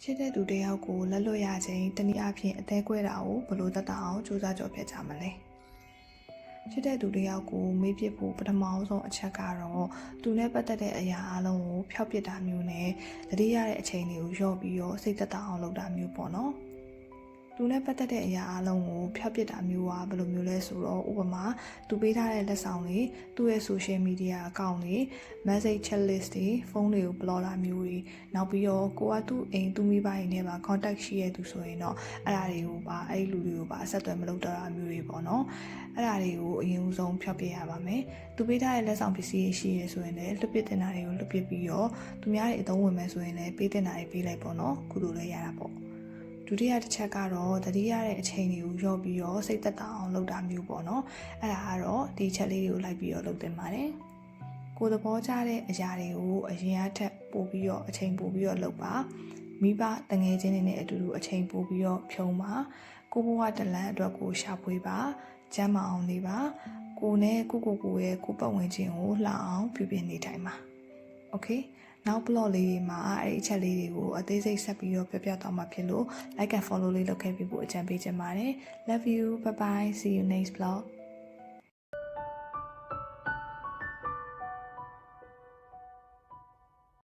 ချစ်တဲ့သူတယောက်ကိုလက်လွတ်ရခြင်းတနည်းအားဖြင့်အသေးကွဲတာကိုဘလို့တတ်အောင်စူးစမ်းကြော်ပြကြမလဲချစ်တဲ့သူတယောက်ကိုမေးပြဖို့ပထမဆုံးအချက်ကတော့သူနဲ့ပတ်သက်တဲ့အရာအလုံးကိုဖျောက်ပစ်တာမျိုးနဲ့တတိယတဲ့အချိန်တွေကိုလျှော့ပြီးတော့စိတ်သက်သာအောင်လုပ်တာမျိုးပေါ့နော်သူနဲ့ပတ်သက်တဲ့အရာအလုံးကိုဖျောက်ပစ်တာမျိုးကဘယ်လိုမျိုးလဲဆိုတော့ဥပမာသူပေးထားတဲ့လက်ဆောင်တွေသူ့ရဲ့ social media account တွေ message chat list တွေဖုန်းတွေကို block တာမျိုးတွေနောက်ပြီးတော့ကိုကသူ့အိမ်သူ့မိဘတွေနဲ့ပါ contact ရှိရသူဆိုရင်တော့အဲ့ဒါတွေကိုပါအဲ့ဒီလူတွေကိုပါအဆက်အသွယ်မလုပ်တော့တာမျိုးတွေပေါ့နော်အဲ့ဒါတွေကိုအရင်ဆုံးဖျောက်ပစ်ရပါမယ်သူပေးထားတဲ့လက်ဆောင်ပစ္စည်းတွေရှိရဆိုရင်လည်းလွတ်ပစ်တင်တာတွေကိုလွတ်ပစ်ပြီးတော့သူများတွေအသုံးဝင်မယ်ဆိုရင်လည်းပေးတင်တာတွေပေးလိုက်ပေါ့နော်ကုသိုလ်လည်းရတာပေါ့ဒုတိယတစ်ချက်ကတော့တတိယတဲ့အချိန်တွေကိုရော့ပြီးတော့စိတ်သက်သာအောင်လုပ်တာမျိုးပေါ့နော်အဲ့ဒါကတော့ဒီချက်လေးတွေကိုလိုက်ပြီးတော့လုပ်တင်ပါတယ်ကိုယ်သဘောကျတဲ့အရာတွေကိုအရင်အထက်ပို့ပြီးတော့အချိန်ပို့ပြီးတော့လုပ်ပါမိဘတငယ်ချင်းတွေနဲ့အတူတူအချိန်ပို့ပြီးတော့ဖြုံးပါကိုဘဝတလန်အတွက်ကိုရှာဖွေပါကျမ်းမာအောင်နေပါကိုနဲ့ကိုရဲ့ကိုပတ်ဝန်းကျင်ကိုလှအောင်ပြုပြင်နေထိုင်ပါโอเคနောက် blog လေးတွေမှာအဲ့ဒီအချက်လေးတွေကိုအသေးစိတ်ဆက်ပြီးတော့ပြပြသွားမှာဖြစ်လို့ like and follow လေးလုပ်ခဲ့ပြီးဖို့အကြံပေးချင်ပါတယ် love you bye bye see you next vlog